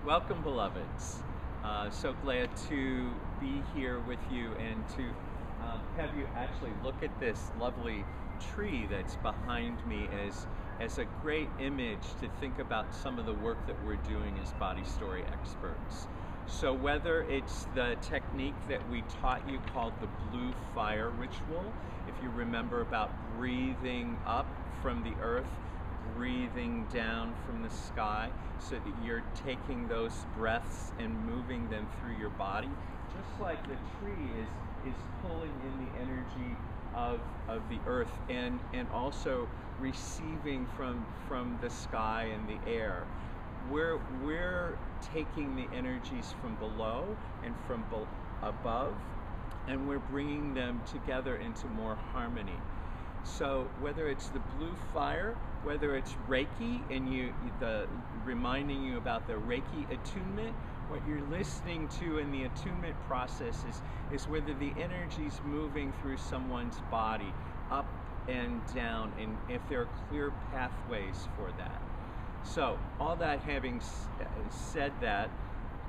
Welcome, beloveds. So glad to be here with you and to have you actually look at this lovely tree that's behind me as a great image to think about some of the work that we're doing as body story experts. So whether it's the technique that we taught you called the blue fire ritual, if you remember about breathing up from the earth, breathing down from the sky, so that you're taking those breaths and moving them through your body, just like the tree is pulling in the energy of the earth and also receiving from the sky and the air. We're taking the energies from below and from above, and we're bringing them together into more harmony. So whether it's the blue fire, whether it's Reiki, and reminding you about the Reiki attunement, what you're listening to in the attunement process is whether the energy's moving through someone's body, up and down, and if there are clear pathways for that. So all that having said that,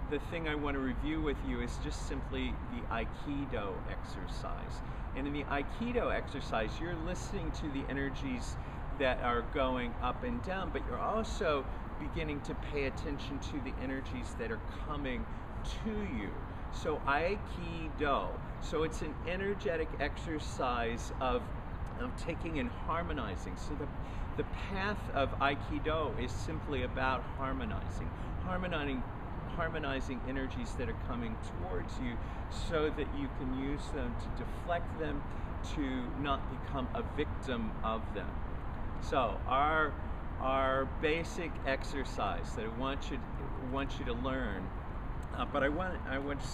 the thing I want to review with you is just simply the Aikido exercise. And in the Aikido exercise, you're listening to the energies that are going up and down, but you're also beginning to pay attention to the energies that are coming to you. So Aikido, so it's an energetic exercise of taking and harmonizing. So the path of Aikido is simply about harmonizing energies that are coming towards you so that you can use them to deflect them, to not become a victim of them. So our basic exercise that I want you to learn, but I want to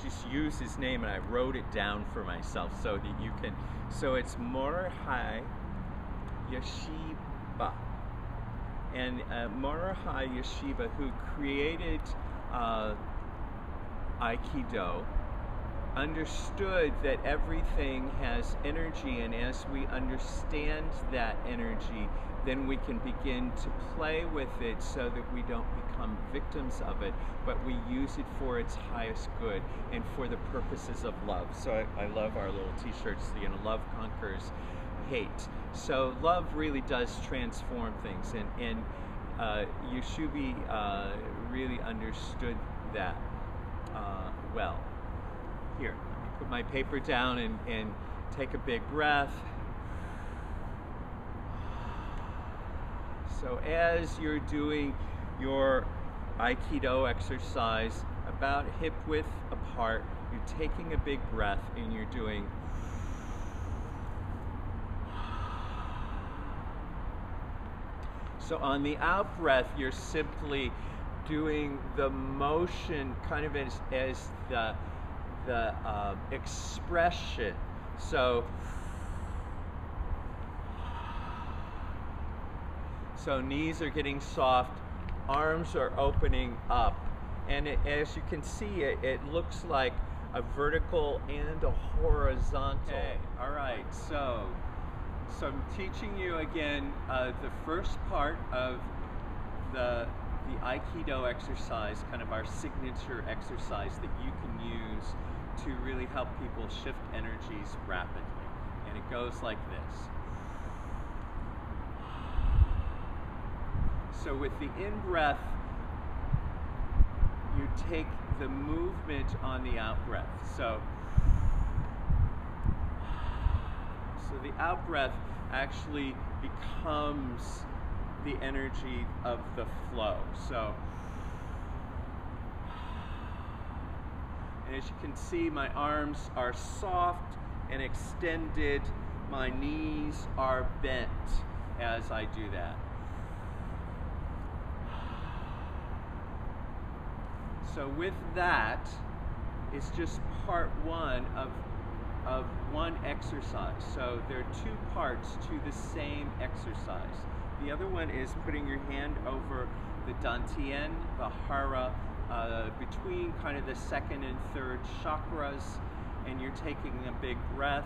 just use his name, and I wrote it down for myself so that you can. So it's Morihei Yeshiba, and Morihei Yeshiba, who created Aikido, understood that everything has energy, and as we understand that energy, then we can begin to play with it so that we don't become victims of it, but we use it for its highest good and for the purposes of love. So I love our little t-shirts, love conquers hate. So love really does transform things, and Yeshubi really understood that well. Here, let me put my paper down and take a big breath. So as you're doing your Aikido exercise, about hip width apart, you're taking a big breath and you're doing so on the out breath, you're simply doing the motion kind of as the expression. So knees are getting soft, arms are opening up, and as you can see, it looks like a vertical and a horizontal. Okay. All right, so I'm teaching you again the first part of the Aikido exercise, kind of our signature exercise that you can use to really help people shift energies rapidly. And it goes like this. So with the in-breath, you take the movement on the out-breath. So the out-breath actually becomes the energy of the flow. So, and as you can see, my arms are soft and extended. My knees are bent as I do that. So with that, it's just part one of one exercise. So there are two parts to the same exercise. The other one is putting your hand over the dantian, the hara, between kind of the second and third chakras, and you're taking a big breath.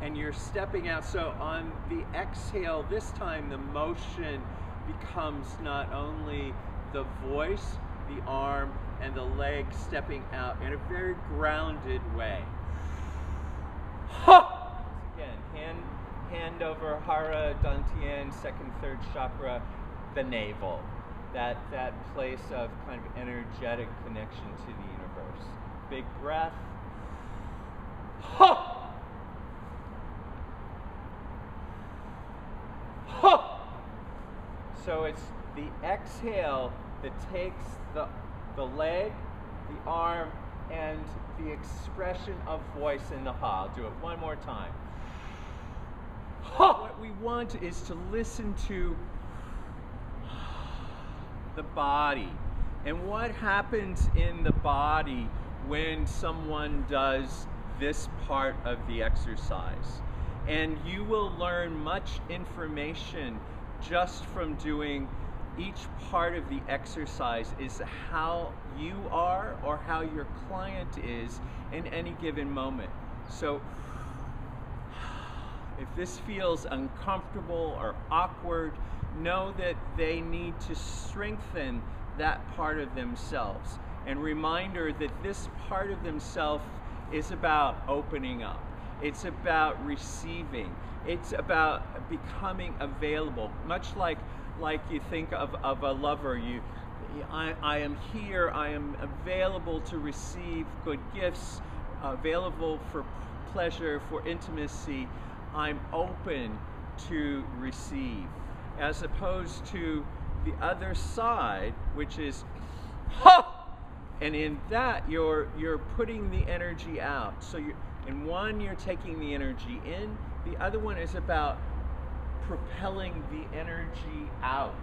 And you're stepping out. So on the exhale, this time the motion becomes not only the voice, the arm, and the leg stepping out in a very grounded way. Again, hand over Hara, Dantian, second, third chakra, the navel. That place of kind of energetic connection to the universe. Big breath. So it's the exhale that takes the leg, the arm, and the expression of voice in the ha. I'll do it one more time. What we want is to listen to the body. And what happens in the body when someone does this part of the exercise? And you will learn much information just from doing each part of the exercise, is how you are or how your client is in any given moment. So if this feels uncomfortable or awkward, know that they need to strengthen that part of themselves. And reminder that this part of themselves is about opening up. It's about receiving. It's about becoming available. Much like you think of a lover. I am here, I am available to receive good gifts, available for pleasure, for intimacy. I'm open to receive. As opposed to the other side, which is ha! And in that you're putting the energy out. So in one you're taking the energy in, the other one is about propelling the energy out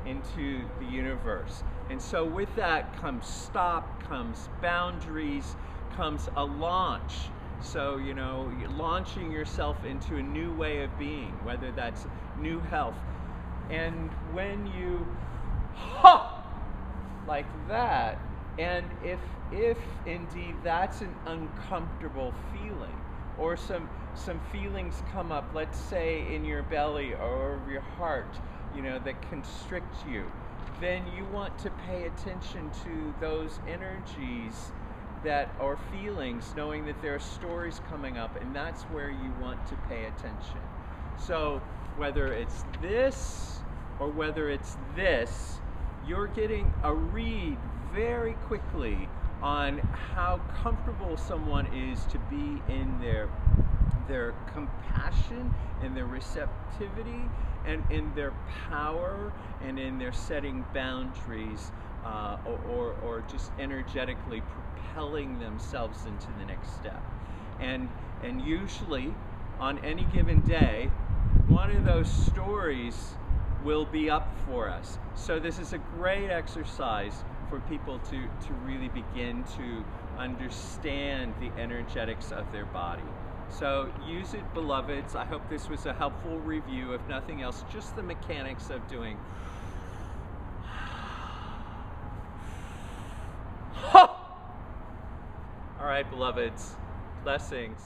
into the universe. And so with that comes stop, comes boundaries, comes a launch. So, you're launching yourself into a new way of being, whether that's new health. And when you like that, and if indeed that's an uncomfortable feeling, or some feelings come up, let's say in your belly or your heart, that constrict you, then you want to pay attention to those energies that are feelings, knowing that there are stories coming up, and that's where you want to pay attention. So whether it's this or whether it's this, you're getting a read very quickly on how comfortable someone is to be in their compassion and their receptivity and in their power and in their setting boundaries, or just energetically propelling themselves into the next step. And usually on any given day, one of those stories will be up for us. So this is a great exercise for people to really begin to understand the energetics of their body. So use it, beloveds. I hope this was a helpful review. If nothing else, just the mechanics of doing all right, beloveds, blessings.